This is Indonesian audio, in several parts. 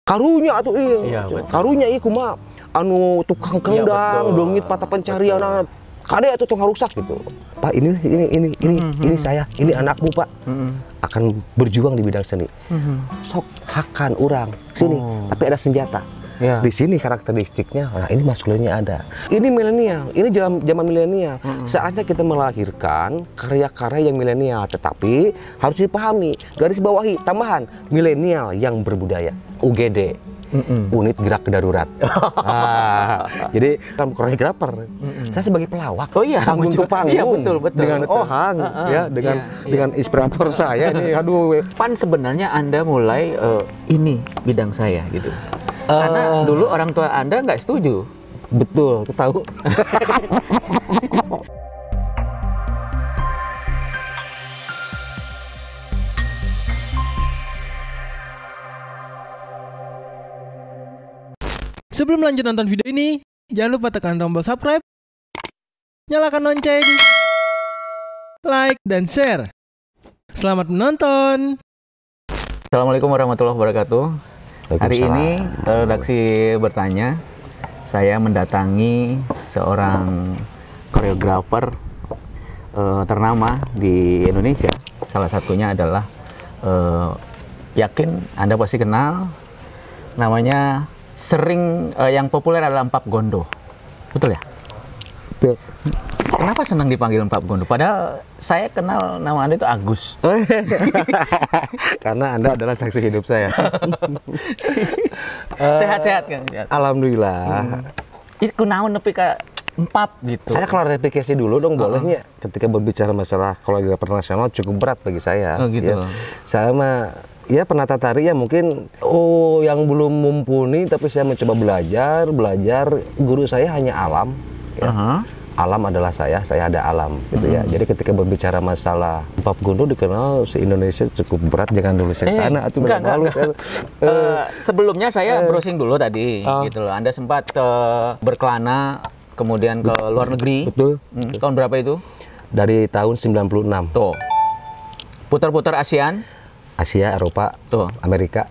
karunya atuh Iya, betul. karunya ieu kumaha anu tukang kendang, dongit mata pencarian kade atuh tong rusak gitu. Pak, ini saya, ini anakmu, Pak. Akan berjuang di bidang seni. Sok hakan orang sini, tapi ada senjata. Ya. Di sini karakteristiknya, nah ini maskulinnya ada. Ini milenial, ini zaman milenial. Saatnya kita melahirkan karya-karya yang milenial, tetapi harus dipahami, garis bawahi, tambahan, milenial yang berbudaya, UGD. Unit gerak darurat. Jadi kan koreografer, saya sebagai pelawak, panggung ke panggung, iya, betul, dengan betul. ohang, ya, dengan inspirator saya nih, aduh. Pan sebenarnya Anda mulai ini bidang saya gitu. Karena dulu orang tua Anda nggak setuju. Betul, tahu. Sebelum lanjut nonton video ini, jangan lupa tekan tombol subscribe, nyalakan lonceng, like, dan share. Selamat menonton. Assalamualaikum warahmatullahi wabarakatuh. Hari ini redaksi bertanya, saya mendatangi seorang koreografer ternama di Indonesia. Salah satunya adalah yakin Anda pasti kenal, namanya yang populer adalah Empap Gondo. Betul ya? Betul. Kenapa senang dipanggil Empap Gondo? Padahal saya kenal nama Anda itu Agus. Karena Anda adalah saksi hidup saya. Sehat-sehat kan? Alhamdulillah. Itu naon nepi ka Empap gitu. Saya klarifikasi dulu dong, bolehnya. Ketika berbicara masalah koreografer nasional cukup berat bagi saya. Oh gitu. Ya. Saya mah ya penata tari ya mungkin yang belum mumpuni, tapi saya mencoba belajar. Guru saya hanya alam. Ya. Alam adalah saya ada alam gitu ya. Jadi ketika berbicara masalah Empap Gondo dikenal se-Indonesia cukup berat, jangan dulu ke sana atau enggak. Sebelumnya saya browsing dulu tadi gitu loh. Anda sempat berkelana kemudian ke luar negeri. Betul. Tahun berapa itu? Dari tahun 96. Tuh. Putar-putar ASEAN, Asia, Eropa, tuh, Amerika.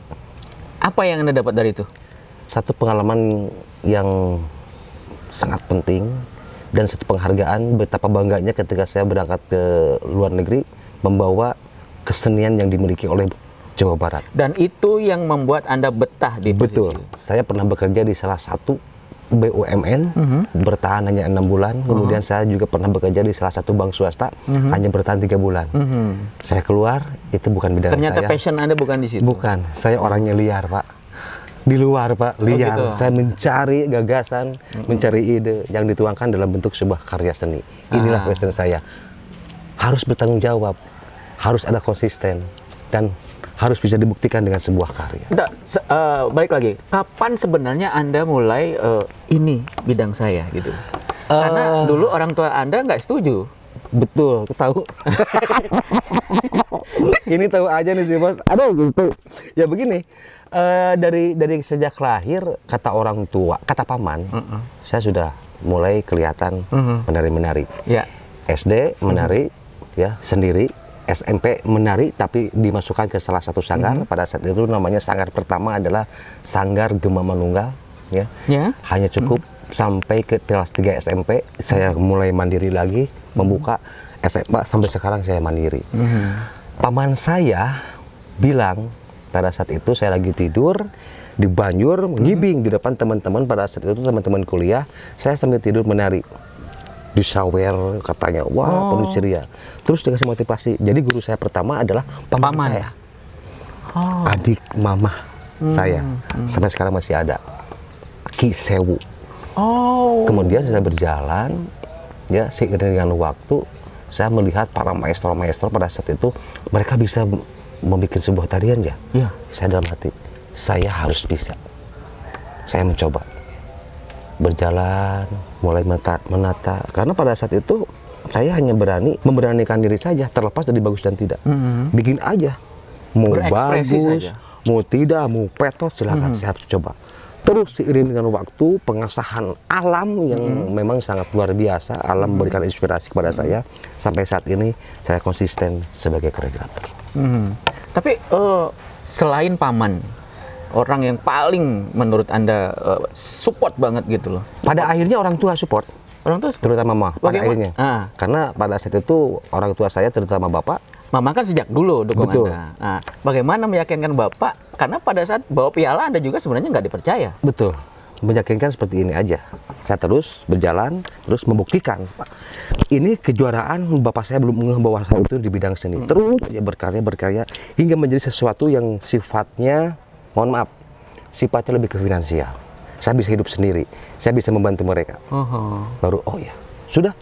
Apa yang Anda dapat dari itu? Satu pengalaman yang sangat penting dan satu penghargaan, betapa bangganya ketika saya berangkat ke luar negeri membawa kesenian yang dimiliki oleh Jawa Barat. Dan itu yang membuat Anda betah di posisi. Betul. Saya pernah bekerja di salah satu BUMN, bertahan hanya 6 bulan. Kemudian saya juga pernah bekerja di salah satu bank swasta, hanya bertahan 3 bulan. Saya keluar, itu bukan bidang saya. Ternyata passion Anda bukan di situ? Bukan, saya orangnya liar, Pak. Di luar, Pak, liar. Gitu. Saya mencari gagasan, mencari ide yang dituangkan dalam bentuk sebuah karya seni. Inilah passion saya. Harus bertanggung jawab, harus ada konsisten, dan harus bisa dibuktikan dengan sebuah karya. Balik lagi, kapan sebenarnya Anda mulai ini bidang saya gitu? Karena dulu orang tua Anda nggak setuju. Betul, tahu. Ini tahu aja nih sih, Bos. Aduh, gitu. Ya begini, dari sejak lahir, kata orang tua, kata paman, saya sudah mulai kelihatan menari-menari. Ya. SD menari, ya sendiri. SMP menari, tapi dimasukkan ke salah satu sanggar. Pada saat itu namanya sanggar pertama adalah Sanggar Gema Manunggal. Ya. Hanya cukup sampai ke kelas 3 SMP. Saya mulai mandiri lagi, membuka SMA, sampai sekarang saya mandiri. Paman saya bilang, pada saat itu saya lagi tidur di Banjur, ngibing di depan teman-teman. Pada saat itu teman-teman kuliah, saya sambil tidur menari. Disawer katanya, wah penuh ceria. Terus dikasih motivasi. Jadi guru saya pertama adalah paman saya, adik mama saya, sampai sekarang masih ada, Ki Sewu. Kemudian saya berjalan, ya seiring dengan waktu, saya melihat para maestro-maestro pada saat itu mereka bisa membuat sebuah tarian ya. Saya dalam hati, saya harus bisa. Saya mencoba. Berjalan, mulai menata. Karena pada saat itu saya hanya memberanikan diri saja, terlepas dari bagus dan tidak. Bikin aja, mau bagus, saja. Mau tidak, mau petos, silakan. Saya harus coba. Terus seiring dengan waktu, pengasahan alam yang memang sangat luar biasa, alam memberikan inspirasi kepada saya. Sampai saat ini saya konsisten sebagai koreografer. Tapi selain paman, orang yang paling menurut Anda support banget gitu loh? Pada akhirnya orang tua support. Orang tua support? Terutama mama, pada akhirnya. Karena pada saat itu orang tua saya, terutama bapak. Mama kan sejak dulu dukung betul. Anda. Nah, bagaimana meyakinkan bapak? Karena pada saat bawa piala Anda juga sebenarnya nggak dipercaya. Betul. Meyakinkan seperti ini aja. Saya terus berjalan, terus membuktikan. Ini kejuaraan bapak saya belum mengeh bahwa saya itu di bidang seni. Terus ya berkarya hingga menjadi sesuatu yang sifatnya, mohon maaf, sifatnya lebih ke finansial. Saya bisa hidup sendiri, saya bisa membantu mereka. Baru oh ya, sudah.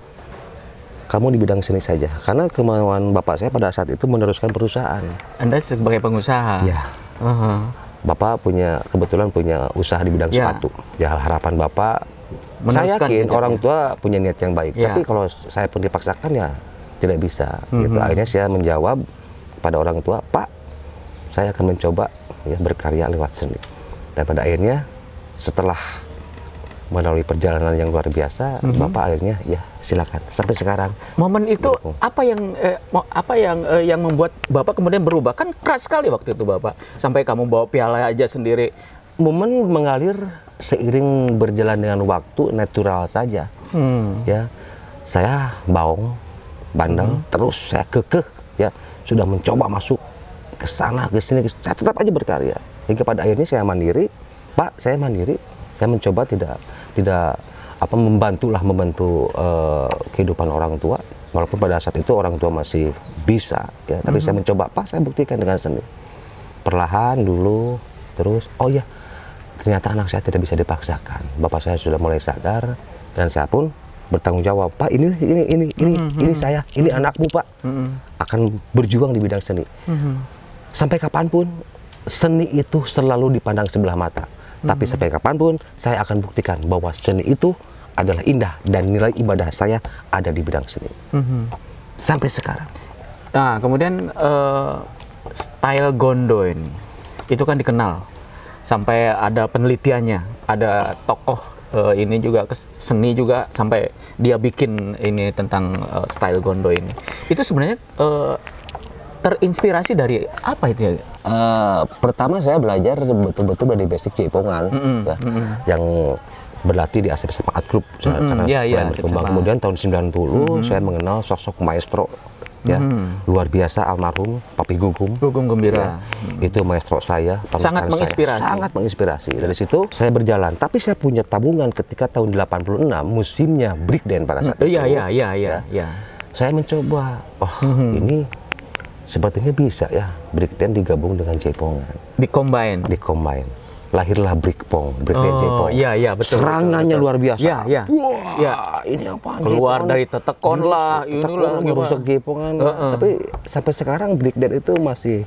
Kamu di bidang seni saja. Karena kemauan bapak saya pada saat itu meneruskan perusahaan. Anda sebagai pengusaha? Ya. Bapak kebetulan punya usaha di bidang sepatu. Ya harapan bapak, saya yakin orang tua punya niat yang baik. Tapi kalau saya pun dipaksakan ya tidak bisa. Gitu. Akhirnya saya menjawab pada orang tua, Pak, saya akan mencoba ya berkarya lewat seni. Dan pada akhirnya setelah melalui perjalanan yang luar biasa, bapak akhirnya ya silakan sampai sekarang. Momen itu apa yang membuat bapak kemudian berubah? Kan keras sekali waktu itu bapak, sampai kamu bawa piala aja sendiri. Momen mengalir seiring berjalan dengan waktu, natural saja. Ya, saya baung, bandel, terus saya kekeh, ya sudah mencoba masuk ke sana ke sini, saya tetap aja berkarya. Hingga pada akhirnya saya mandiri, Pak, saya mandiri. Saya mencoba tidak membantu kehidupan orang tua, walaupun pada saat itu orang tua masih bisa ya, tapi saya mencoba, Pak, saya buktikan dengan seni. Perlahan dulu, terus oh ya, ternyata anak saya tidak bisa dipaksakan. Bapak saya sudah mulai sadar dan saya pun bertanggung jawab, Pak, ini saya, ini anakmu, Pak, akan berjuang di bidang seni. Sampai kapanpun seni itu selalu dipandang sebelah mata. Tapi sampai kapanpun saya akan buktikan bahwa seni itu adalah indah dan nilai ibadah saya ada di bidang seni. Sampai sekarang. Nah, kemudian style Gondo ini, itu kan dikenal. Sampai ada penelitiannya, ada tokoh ini juga seni juga sampai dia bikin ini tentang style Gondo ini. Itu sebenarnya terinspirasi dari apa itu ya? Pertama saya belajar betul-betul dari basic Jaipongan, yang berlatih di Asep Art Group. Karena berkembang. Kemudian tahun 90 saya mengenal sosok maestro, ya luar biasa almarhum Papi Gugum. Gugum Gembira. Ya, itu maestro saya. Sangat menginspirasi. Sangat menginspirasi. Dari situ saya berjalan. Tapi saya punya tabungan ketika tahun 86 musimnya breakdance pada saat itu. Iya. Saya mencoba, ini sepertinya bisa ya breakdance digabung dengan Jaipongan. Di-combine. Lahirlah breakdance Jaipong. Iya, betul. Serangannya luar biasa. Iya. Ini apa? Keluar dari tetekon lah, inilah merusak Jaipongan. Tapi sampai sekarang breakdance itu masih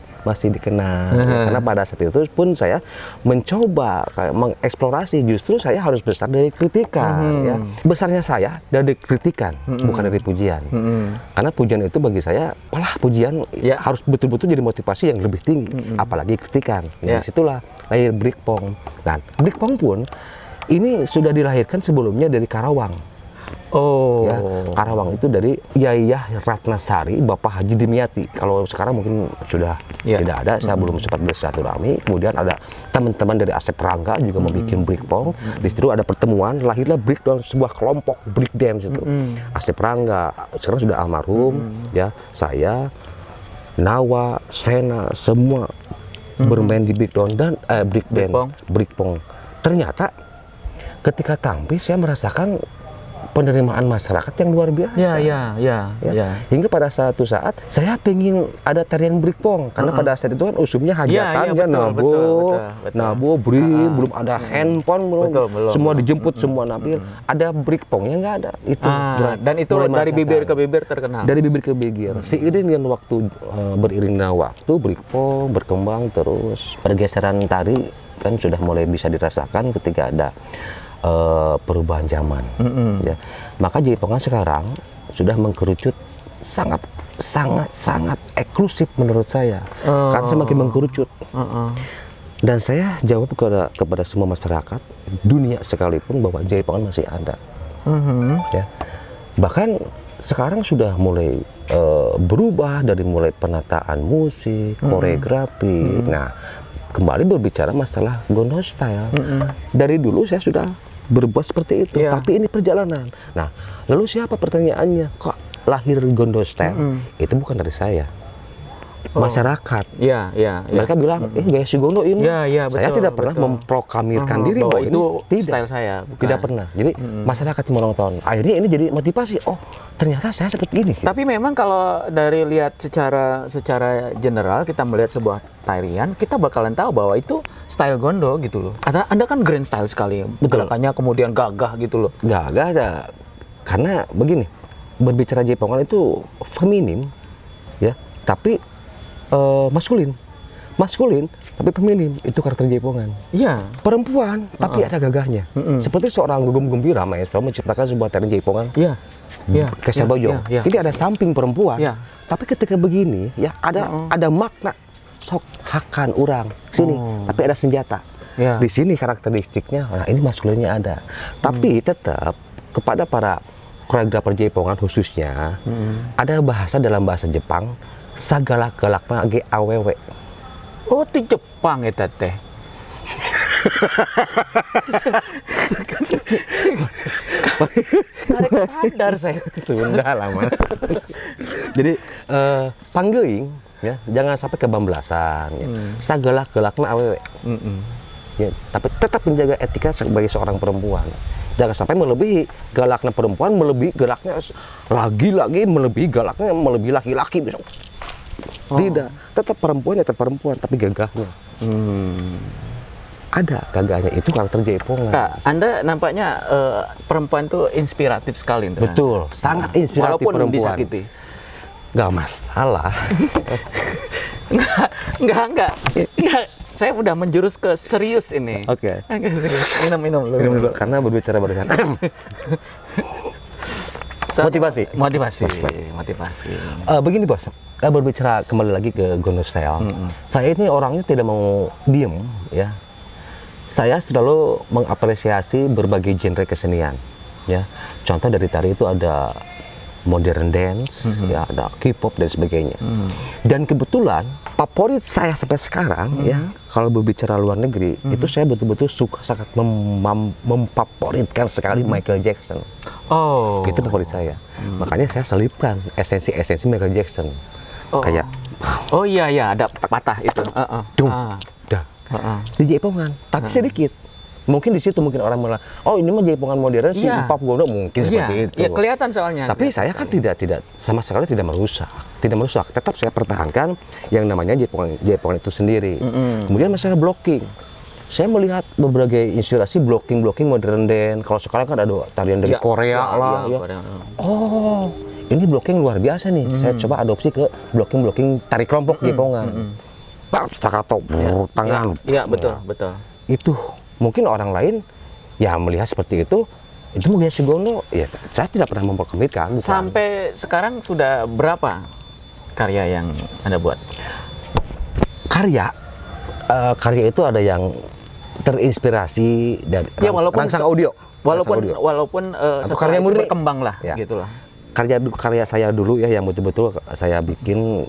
dikenal. Karena pada saat itu pun saya mencoba mengeksplorasi, justru saya harus besar dari kritikan. Ya. Besarnya saya dari kritikan, bukan dari pujian. Karena pujian itu bagi saya, pujian harus betul-betul jadi motivasi yang lebih tinggi, apalagi kritikan. Dari situlah lahir breakpong. Dan breakpong pun ini sudah dilahirkan sebelumnya dari Karawang. Ya, Karawang itu dari Yayah Ratnasari, Bapak Haji Dimyati. Kalau sekarang mungkin sudah tidak ada, saya belum sempat bersilaturahmi. Kemudian ada teman-teman dari Asep Rangga juga mau bikin breakpong. Di situ ada pertemuan, lahirlah breakdance, sebuah kelompok breakdance itu. Asep Rangga sekarang sudah almarhum, ya, saya, Nawa, Sena, semua bermain di breakdance dan breakpong. Ternyata ketika tampil saya merasakan penerimaan masyarakat yang luar biasa. Hingga pada suatu saat saya pengen ada tarian breakpong karena pada saat itu kan usumnya hajatan, nabo, belum ada handphone, belum. Semua dijemput, semua nampil. Ada breakpongnya nggak ada. Itu dan itu dari bibir ke bibir terkenal. Dari bibir ke bibir. Seiring dengan waktu, beriring dengan waktu, breakpong berkembang terus. Pergeseran tari kan sudah mulai bisa dirasakan ketika ada perubahan zaman, ya. Maka Jaipongan sekarang sudah mengkerucut sangat eksklusif menurut saya, karena semakin mengkerucut. Dan saya jawab kepada semua masyarakat dunia sekalipun bahwa Jaipongan masih ada, ya. Bahkan sekarang sudah mulai berubah dari mulai penataan musik, koreografi. Nah, kembali berbicara masalah Gondo Style. Dari dulu saya sudah berbuat seperti itu, tapi ini perjalanan. Nah, lalu siapa pertanyaannya? Kok lahir Gondo Style? Itu bukan dari saya. Masyarakat. Mereka bilang, gaya si Gondo ini. Betul, saya tidak pernah memproklamirkan diri bahwa itu ini style saya. Bukan. Tidak pernah. Jadi masyarakat yang menonton. Akhirnya ini jadi motivasi. Oh, ternyata saya seperti ini. Tapi memang kalau dari lihat secara general kita melihat sebuah tarian, kita bakalan tahu bahwa itu style Gondo gitu loh. Anda kan grand style sekali. Gerakannya kemudian gagah gitu loh. Gagah ada. Karena begini, berbicara Jaipongan itu feminim, ya, tapi maskulin tapi feminim, itu karakter Jaipongan. Iya. Perempuan tapi ada gagahnya. Seperti seorang Gugum Gembira maestro menciptakan sebuah tarian Jaipongan. Kesel Bojong. Jadi ada samping perempuan. Tapi ketika begini ya ada makna sok hakan orang sini, tapi ada senjata. Di sini karakteristiknya. Nah, ini maskulinnya ada. Tapi tetap kepada para koreografer Jaipongan khususnya ada bahasa dalam bahasa Jepang sagala-galakna ge awewe. Oh, di Jepang eta teh. Karek sadar saya. Sunda lah, Mas. Jadi panggeuing ya, jangan sampai kebablasan ya. Sagala-galakna awewe. Ya, tapi tetap menjaga etika sebagai seorang perempuan. Jangan sampai melebihi galaknya perempuan, melebihi galaknya lagi-lagi, melebihi galaknya melebihi laki-laki. Tidak, tetap perempuan ya tetap perempuan, tapi gagahnya. Ada gagahnya, itu karakter Jaipongan. Kak, Anda nampaknya perempuan tuh inspiratif sekali. Betul, sangat inspiratif. Walaupun perempuan. Disakiti. Nggak masalah. Enggak. Saya udah menjurus ke serius ini. Oke. Minum dulu. Karena berbicara barusan. Motivasi. Begini bos, berbicara kembali lagi ke Gondo Style. Saya ini orangnya tidak mau diem, ya. Saya selalu mengapresiasi berbagai genre kesenian, ya. Contoh dari tari itu ada modern dance, ya, ada K-pop dan sebagainya. Dan kebetulan favorit saya sampai sekarang, ya, kalau berbicara luar negeri, itu saya betul-betul suka sangat memfavoritkan sekali Michael Jackson. Oh, itu favorit saya. Makanya saya selipkan esensi Michael Jackson. Kayak iya ada patah itu. Di Jaipongan, tapi sedikit. Mungkin di situ mungkin orang malah, oh ini mah Jaipongan modern sih, pop Gondo mungkin seperti itu. Iya, kelihatan soalnya. Tapi saya kan tidak sama sekali tidak merusak. Tetap saya pertahankan yang namanya Jaipongan itu sendiri. Kemudian masalah blocking. Saya melihat berbagai inspirasi blocking modern dance. Kalau sekarang kan ada tarian dari Korea lah. Oh, ini blocking luar biasa nih. Saya coba adopsi ke blocking tari kelompok Jaipongan. Staccato, tangan. Iya, betul. Itu mungkin orang lain ya melihat seperti itu gaya si Gondo. Ya, saya tidak pernah memperkomitkan. Sampai sekarang sudah berapa karya yang Anda buat? Karya itu ada yang terinspirasi dari rangsang audio. Walaupun karya murni berkembang lah, gitulah. Karya saya dulu ya yang betul-betul saya bikin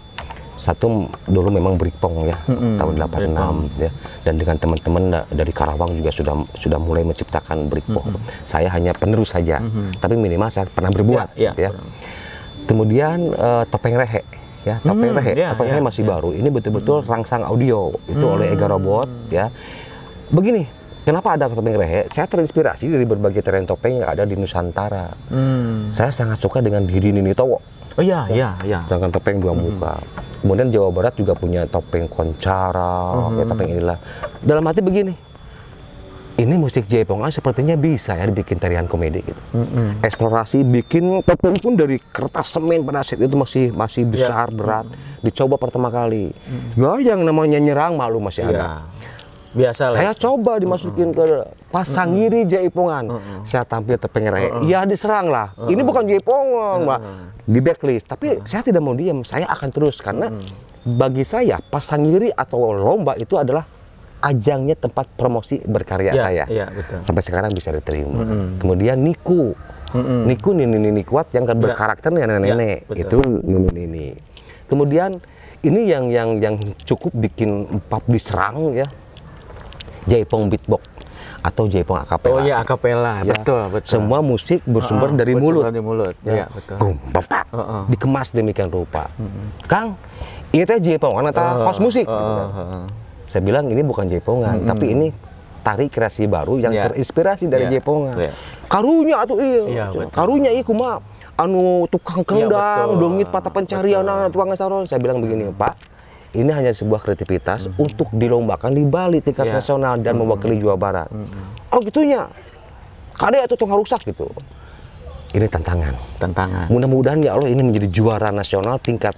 satu dulu memang Brikpong ya, tahun 86 ya, dan dengan teman-teman dari Karawang juga sudah mulai menciptakan Brikpong. Saya hanya penerus saja, tapi minimal saya pernah berbuat ya. Kemudian topeng rehe ya, topeng rehe masih baru. Ini betul-betul rangsang audio itu oleh Ega Robot ya. Begini, kenapa ada topeng rehe? Saya terinspirasi dari berbagai tarian topeng yang ada di Nusantara. Saya sangat suka dengan Didi Ninitowo. Oh iya. Dengan topeng dua muka. Kemudian Jawa Barat juga punya topeng koncara, ya, topeng inilah. Dalam hati begini, ini musik Jaipongan sepertinya bisa ya dibikin tarian komedi gitu. Eksplorasi bikin topeng pun dari kertas semen pada saat itu masih besar berat. Dicoba pertama kali. Ya yang namanya nyerang malu masih ada. Biasa lah. Saya coba dimasukin ke Pasangiri Jaipongan. Saya tampil topeng rehe. Ya diserang lah. Ini bukan Jaipongan, Mbak. Di backlist. Tapi saya tidak mau diam. Saya akan terus karena bagi saya Pasangiri atau lomba itu adalah ajangnya tempat promosi berkarya saya. Betul. Sampai sekarang bisa diterima. Kemudian Niku. Niku Nini Kuat yang berkarakter nenek-nenek. Itu Nini. Kemudian ini yang cukup bikin pub diserang ya, Jaipong beatbox atau Jaipong akapela. Oh iya, akapela, ya. betul. Semua musik bersumber dari mulut. Dari mulut, ya, betul. Dikemas demikian rupa. Kang, ini teh Jaipongan atau host musik? Saya bilang ini bukan Jaipongan, tapi ini tari kreasi baru yang terinspirasi dari Jaipongan. Karunya atuh iya. Karunya ieu kumaha anu tukang kendang, dongit patah pencarian tukang saron. Saya bilang begini, Pak, ini hanya sebuah kreativitas untuk dilombakan di Bali tingkat nasional dan mewakili Jawa Barat. Oh gitunya, kade atuh tong rusak gitu. Ini tantangan. Mudah-mudahan ya Allah ini menjadi juara nasional tingkat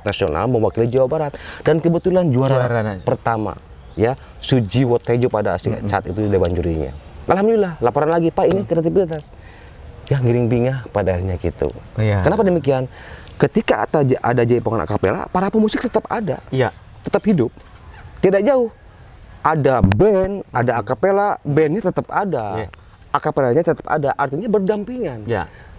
nasional mewakili Jawa Barat. Dan kebetulan juara pertama ya Sujiwo Tejo pada saat itu di dewan jurinya. Alhamdulillah, laporan lagi, Pak, ini kreativitas. Ya ngiring bingah pada akhirnya gitu. Kenapa demikian? Ketika ada Jaipongan akapela, para pemusik tetap ada. Tetap hidup. Tidak jauh. Ada band, ada akapela, bandnya tetap ada. Akapelanya tetap ada, artinya berdampingan.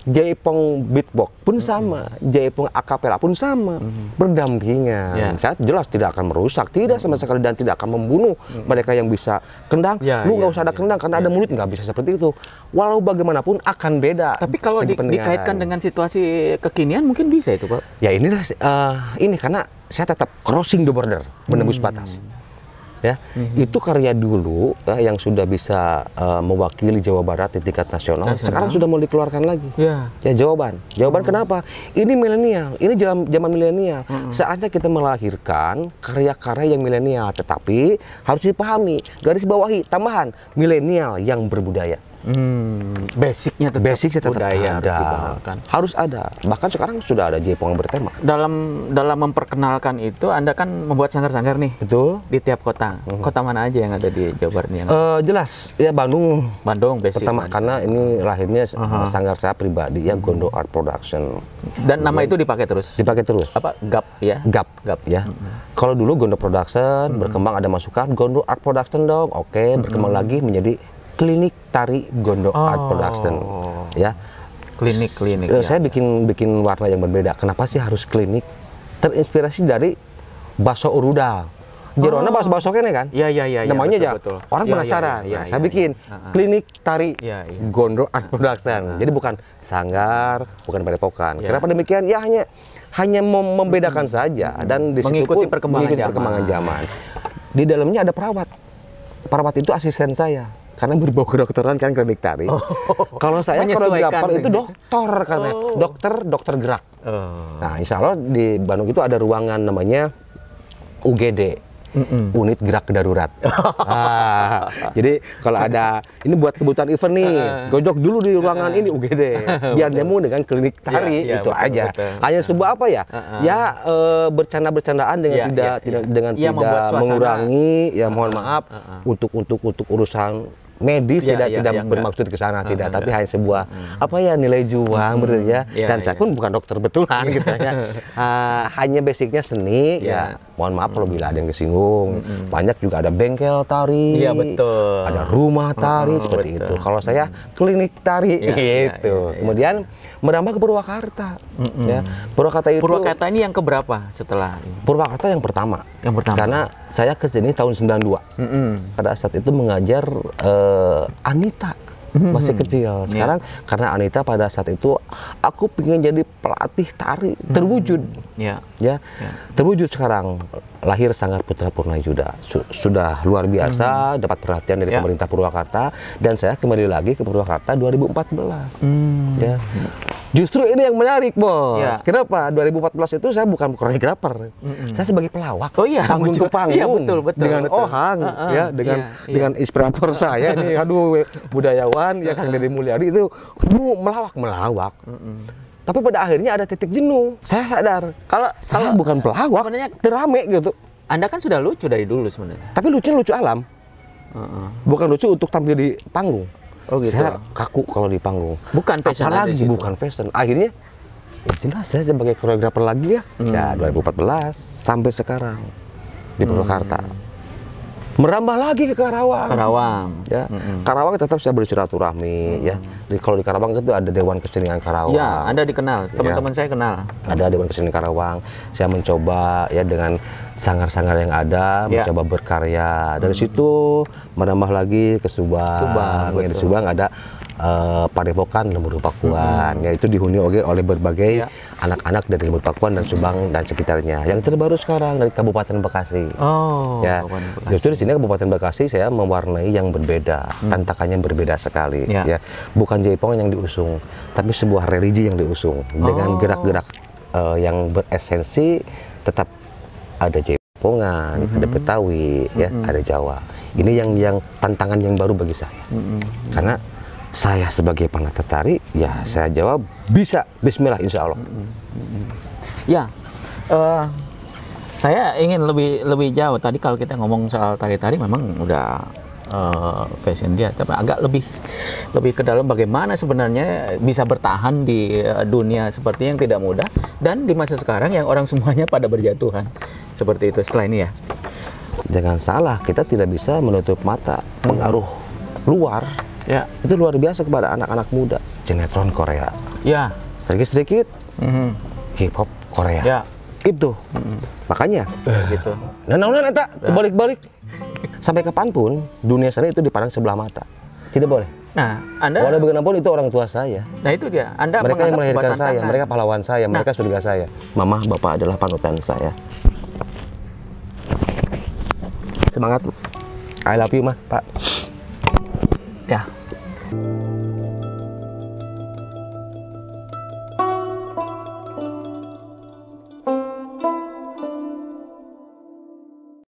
Jaipong beatbox pun sama, Jaipong akapela pun sama, berdampingan. Saya jelas tidak akan merusak, tidak sama sekali, dan tidak akan membunuh mereka yang bisa kendang. Lu nggak usah ada kendang karena ada mulut, nggak bisa seperti itu. Walau bagaimanapun akan beda. Tapi kalau dikaitkan dengan situasi kekinian mungkin bisa itu, Pak. Ya inilah ini karena saya tetap crossing the border, menembus batas. Ya, itu karya dulu ya, yang sudah bisa mewakili Jawa Barat di tingkat nasional. Sekarang sudah mau dikeluarkan lagi. Ya jawaban kenapa? Ini milenial, ini zaman milenial. Saatnya kita melahirkan karya-karya yang milenial, tetapi harus dipahami, garis bawahi tambahan milenial yang berbudaya. Basicnya tetap budaya harus ada. Bahkan sekarang sudah ada Jaipongan bertema. Dalam memperkenalkan itu, Anda kan membuat sanggar-sanggar nih. Betul. Di tiap kota. Kota mana aja yang ada di Jawa Barat ini? Jelas ya Bandung basic pertama karena ini lahirnya sanggar saya pribadi ya, Gondo Art Production. Dan nama itu dipakai terus. Apa? GAP ya. GAP ya. Kalau dulu Gondo Production berkembang, ada masukan Gondo Art Production dong. Oke, berkembang lagi menjadi Klinik Tari Gondo Art Production, ya. Klinik. Saya bikin warna yang berbeda. Kenapa sih harus klinik? Terinspirasi dari bakso urudal. Jerona bakso kene kan? Iya. Namanya aja. Orang penasaran. Saya bikin Klinik Tari Gondo Art Production. Jadi bukan sanggar, bukan padepokan. Kenapa demikian? Ya hanya membedakan saja, dan di situ mengikuti perkembangan zaman. Di dalamnya ada perawat. Perawat itu asisten saya. Karena berbau kedokteran kan klinik tari. Kalau saya koreografer itu dokter katanya, dokter gerak. Nah, insya Allah di Bandung itu ada ruangan namanya UGD, unit gerak darurat. Jadi kalau ada ini buat kebutuhan event nih, gojok dulu di ruangan ini UGD, biar nyambung dengan klinik tari. Itu betul, aja. Hanya sebuah apa ya? Ya bercanda-bercandaan dengan tidak mengurangi. Ya mohon maaf untuk urusan medis, tidak bermaksud ke sana, tidak, tapi hanya sebuah apa ya, nilai juang ya. Dan saya pun bukan dokter betulan gitu ya. Hanya basicnya seni ya. Mohon maaf kalau bila ada yang kesinggung. Banyak juga ada bengkel tari, ada rumah tari seperti itu. Kalau saya klinik tari gitu. Kemudian merambah ke Purwakarta. Ya. Purwakarta ini yang keberapa setelah ini? Purwakarta yang pertama. Karena saya ke sini tahun 92. Pada saat itu mengajar Anita masih kecil. Sekarang karena Anita pada saat itu aku pengen jadi pelatih tari, terwujud. Terwujud sekarang. Lahir Sanggar Putra Purnayuda. Sudah luar biasa, dapat perhatian dari pemerintah Purwakarta, dan saya kembali lagi ke Purwakarta 2014. Ya. Justru ini yang menarik, Bos. Kenapa? 2014 itu saya bukan koreografer. Saya sebagai pelawak. Panggung ke panggung. Dengan Ohang, ya, dengan inspirator saya ini, aduh, budayawan ya Kang Deddy Mulyadi itu melawak. Tapi pada akhirnya ada titik jenuh. Saya sadar kalau saya bukan pelawak, sebenarnya terame gitu. Anda kan sudah lucu dari dulu sebenarnya. Tapi lucu alam. Bukan lucu untuk tampil di panggung. Gitu. Saya kaku kalau di panggung. Bukan fashion. Apalagi bukan fashion. Akhirnya ya jelas saya sebagai koreografer lagi ya. Ya 2014 sampai sekarang di Purwakarta. merambah lagi ke Karawang. Karawang. Ya, Karawang tetap saya bersilaturahmi ya. Kalau di Karawang itu ada Dewan Kesenian Karawang. Ya, Anda dikenal, teman-teman saya kenal. Ada Dewan Kesenian Karawang. Saya mencoba ya dengan sanggar-sanggar yang ada, mencoba berkarya. Dari situ menambah lagi ke Subang. Ya, di Subang ada Padepokan Lemuru Pakuan. Ya, itu dihuni oleh berbagai anak-anak dari Lemuru Pakuan dan Subang dan sekitarnya. Yang terbaru sekarang dari Kabupaten Bekasi. Oh, ya. Justru di sini Kabupaten Bekasi saya mewarnai yang berbeda, tantangannya berbeda sekali. Ya, bukan Jaipong yang diusung, tapi sebuah religi yang diusung dengan gerak-gerak yang beresensi tetap ada Jaipongan, ada Betawi, ya, ada Jawa. Ini yang tantangan yang baru bagi saya, karena saya sebagai penata tari, ya saya jawab bisa, Bismillah, insya Allah. Ya, saya ingin lebih jauh. Tadi kalau kita ngomong soal tari-tari, memang udah fashion dia, tapi agak lebih ke dalam bagaimana sebenarnya bisa bertahan di dunia seperti yang tidak mudah, dan di masa sekarang yang orang semuanya pada berjatuhan seperti itu. Setelah ini ya, jangan salah, kita tidak bisa menutup mata pengaruh luar. Ya, itu luar biasa kepada anak-anak muda. Sinetron Korea. Ya. Sedikit-sedikit. Hip hop Korea. Ya. Itu. Makanya. Gitu. Nah, eta terbalik-balik. Sampai kapanpun dunia seni itu dipandang sebelah mata. Tidak boleh. Nah, Anda. Walau bagaimanapun itu orang tua saya. Nah, itu dia. Anda mereka yang melahirkan saya, tantangan. mereka pahlawan saya, mereka surga saya. Mama, bapak adalah panutan saya. Semangat. I love you, Pak. Ya.